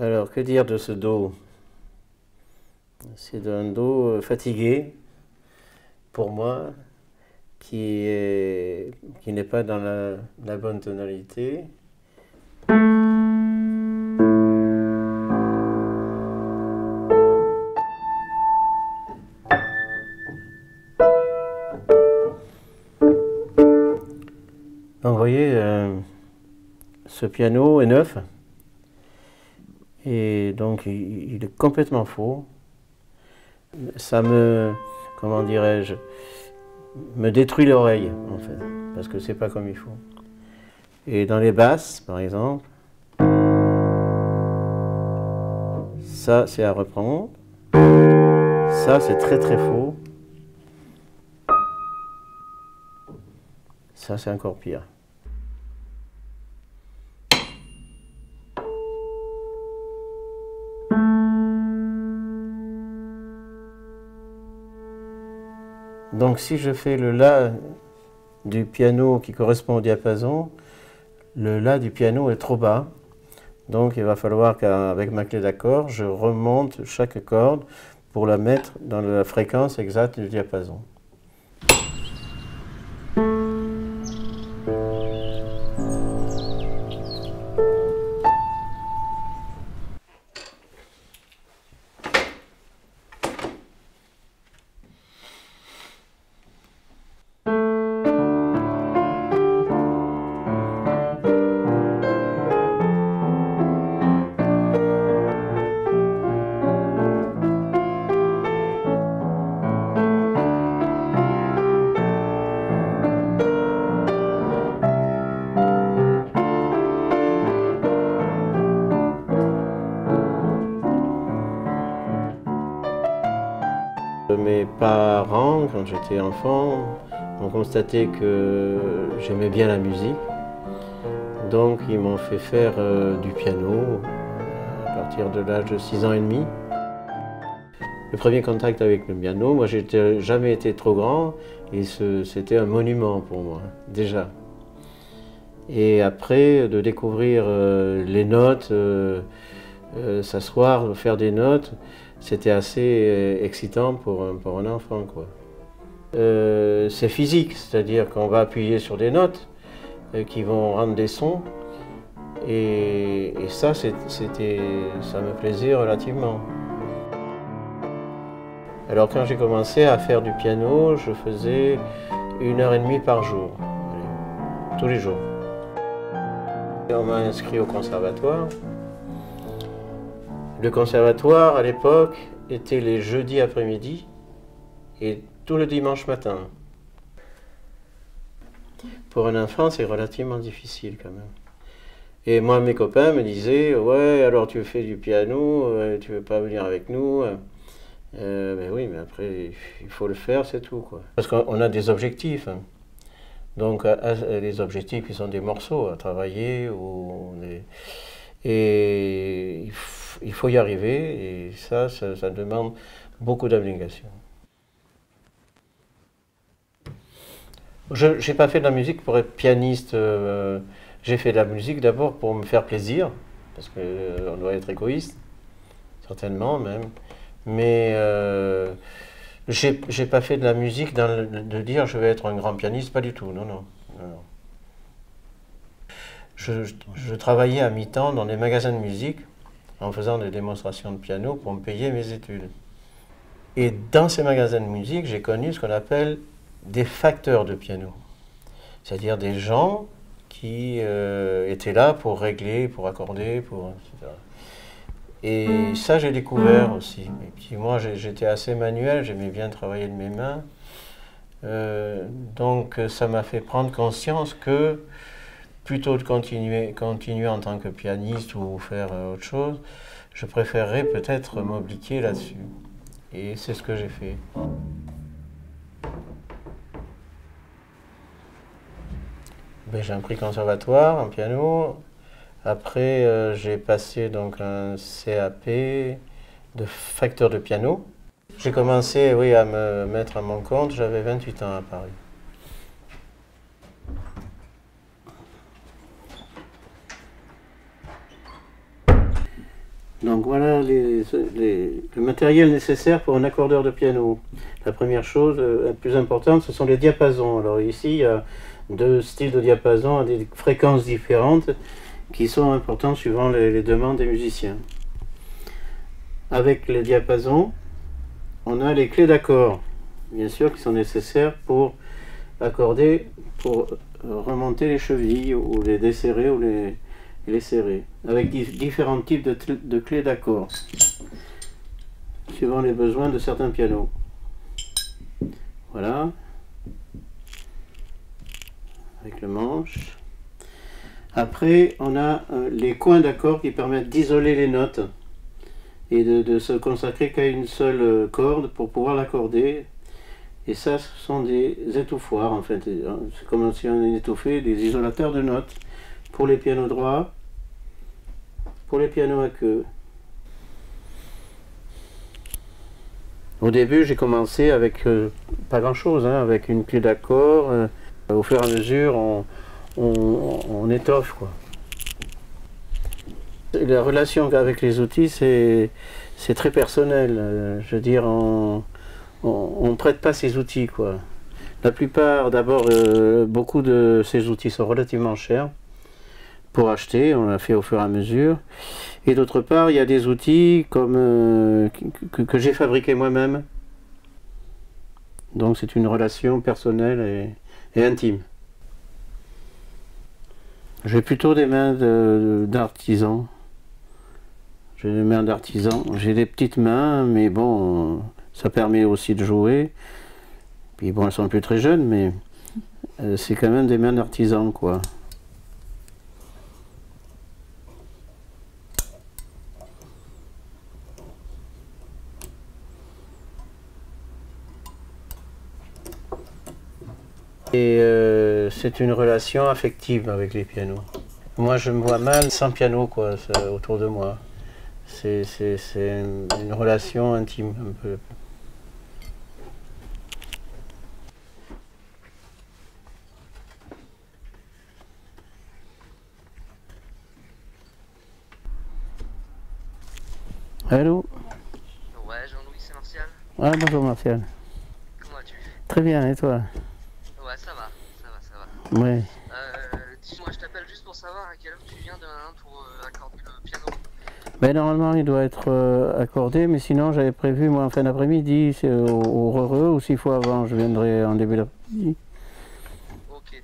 Alors, que dire de ce do? C'est un do fatigué, pour moi, qui n'est pas dans la bonne tonalité. Donc, vous voyez, ce piano est neuf, et donc il est complètement faux. Ça me, comment dirais-je, me détruit l'oreille, en fait, parce que c'est pas comme il faut. Et dans les basses, par exemple, ça c'est à reprendre, ça c'est très très faux, ça c'est encore pire. Donc si je fais le La du piano qui correspond au diapason, le La du piano est trop bas. Donc il va falloir qu'avec ma clé d'accord, je remonte chaque corde pour la mettre dans la fréquence exacte du diapason. Mes parents, quand j'étais enfant, ont constaté que j'aimais bien la musique. Donc ils m'ont fait faire du piano à partir de l'âge de 6 ans et demi. Le premier contact avec le piano, moi j'ai jamais été trop grand et c'était un monument pour moi, déjà. Et après, de découvrir les notes, s'asseoir, faire des notes, c'était assez excitant pour un enfant, quoi. C'est physique, c'est-à-dire qu'on va appuyer sur des notes qui vont rendre des sons, et ça, ça me plaisait relativement. Alors quand j'ai commencé à faire du piano, je faisais 1h30 par jour, tous les jours. On m'a inscrit au conservatoire. Le conservatoire, à l'époque, était les jeudis après-midi et tout le dimanche matin. Pour un enfant, c'est relativement difficile quand même. Et moi, mes copains me disaient, ouais, alors tu fais du piano, tu veux pas venir avec nous? Ben oui, mais après, il faut le faire, c'est tout, quoi. Parce qu'on a des objectifs, hein. Donc, les objectifs, ils sont des morceaux à travailler, et il faut y arriver, et ça demande beaucoup d'abnégation. Je n'ai pas fait de la musique pour être pianiste, j'ai fait de la musique d'abord pour me faire plaisir, parce qu'on doit être égoïste, certainement même, mais j'ai pas fait de la musique de dire je vais être un grand pianiste, pas du tout, non, non. Non. Je travaillais à mi-temps dans des magasins de musique en faisant des démonstrations de piano pour me payer mes études. Et dans ces magasins de musique, j'ai connu ce qu'on appelle des facteurs de piano. C'est-à-dire des gens qui étaient là pour régler, pour accorder, etc. Et ça, j'ai découvert aussi. Et puis moi, j'étais assez manuel, j'aimais bien travailler de mes mains. Donc ça m'a fait prendre conscience que plutôt de continuer en tant que pianiste ou faire autre chose, je préférerais peut-être m'obliquer là-dessus. Et c'est ce que j'ai fait. Ben, j'ai un prix conservatoire en piano. Après, j'ai passé donc un CAP de facteur de piano. J'ai commencé, oui, à me mettre à mon compte, j'avais 28 ans à Paris. Donc voilà le matériel nécessaire pour un accordeur de piano. La première chose, la plus importante, ce sont les diapasons. Alors ici, il y a deux styles de diapasons à des fréquences différentes qui sont importantes suivant les demandes des musiciens. Avec les diapasons, on a les clés d'accord, bien sûr, qui sont nécessaires pour accorder, pour remonter les chevilles ou les desserrer ou les serrer, avec différents types de clés d'accord, suivant les besoins de certains pianos. Voilà, avec le manche. Après, on a les coins d'accord qui permettent d'isoler les notes et de se consacrer qu'à une seule corde pour pouvoir l'accorder. Et ça, ce sont des étouffoirs, en fait. C'est comme si on étouffait des isolateurs de notes pour les pianos droits, pour les pianos à queue. Au début, j'ai commencé avec pas grand-chose, hein, avec une clé d'accord. Au fur et à mesure, on étoffe, quoi. La relation avec les outils, c'est très personnel. Je veux dire, on ne prête pas ces outils, quoi. La plupart, d'abord, beaucoup de ces outils sont relativement chers pour acheter, on l'a fait au fur et à mesure. Et d'autre part, il y a des outils comme, que j'ai fabriqués moi-même. Donc c'est une relation personnelle et intime. J'ai plutôt des mains d'artisan. J'ai des mains d'artisan. J'ai des petites mains, mais bon, ça permet aussi de jouer. Puis bon, elles sont plus très jeunes, mais c'est quand même des mains d'artisan, quoi. Et c'est une relation affective avec les pianos. Moi, je me vois mal sans piano, quoi, autour de moi. C'est une relation intime, un peu. Allô? Ouais, Jean-Louis, c'est Martial. Ah, bonjour Martial. Comment vas-tu? Très bien, et toi? Ouais, ça va, ça va. Ouais. Dis-moi, je t'appelle juste pour savoir à quelle heure tu viens demain pour accorder le piano. Ben, normalement, il doit être accordé, mais sinon, j'avais prévu, moi, en fin d'après-midi, au Rheureux, ou s'il faut avant, je viendrai en début d'après-midi. Ok.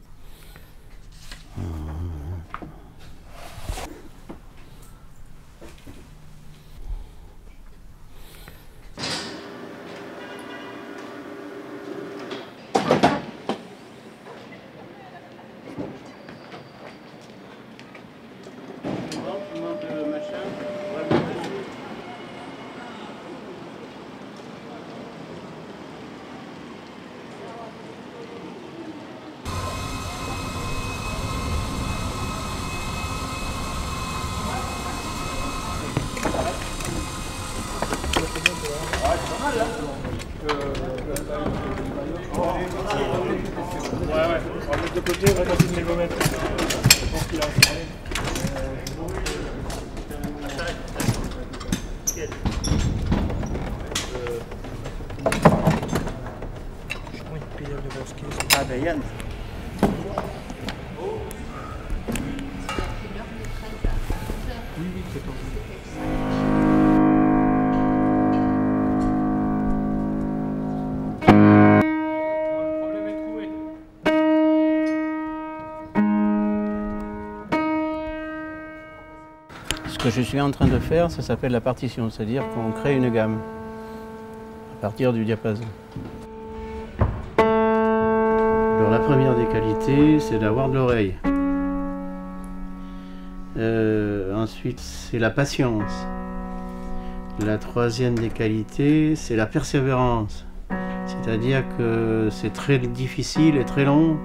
Ouais, on va mettre de côté, on va passer de l'égomètre. Je pense qu'il a parlé. Ah ben Yann. Oui, 14. Ce que je suis en train de faire, ça s'appelle la partition, c'est-à-dire qu'on crée une gamme à partir du diapason. Alors la première des qualités, c'est d'avoir de l'oreille. Ensuite, c'est la patience. La troisième des qualités, c'est la persévérance. C'est-à-dire que c'est très difficile et très long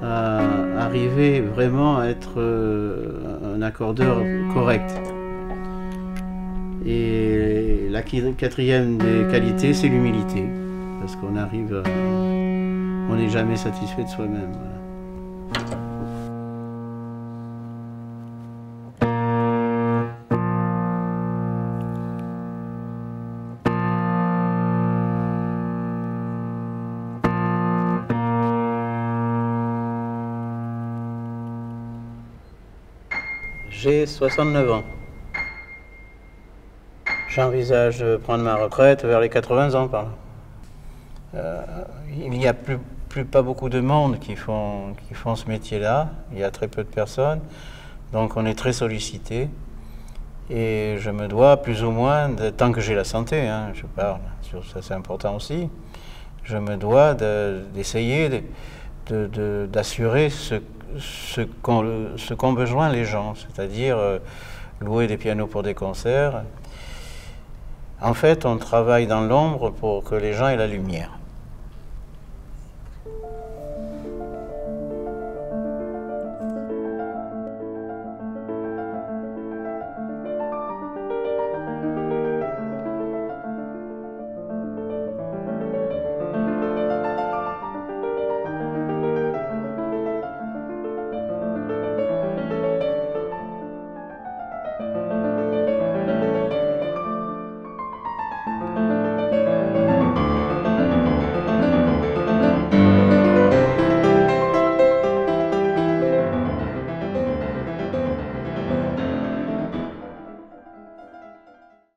à arriver vraiment à être un accordeur correct. Et la quatrième des qualités, c'est l'humilité. Parce qu'on arrive, on n'est jamais satisfait de soi-même. Voilà. J'ai 69 ans. J'envisage de prendre ma retraite vers les 80 ans par là. Il n'y a pas beaucoup de monde qui font ce métier-là. Il y a très peu de personnes. Donc on est très sollicité. Et je me dois plus ou moins, tant que j'ai la santé, hein, je parle, ça c'est important aussi, je me dois d'essayer d'assurer ce qu'ont besoin les gens, c'est-à-dire louer des pianos pour des concerts. En fait, on travaille dans l'ombre pour que les gens aient la lumière.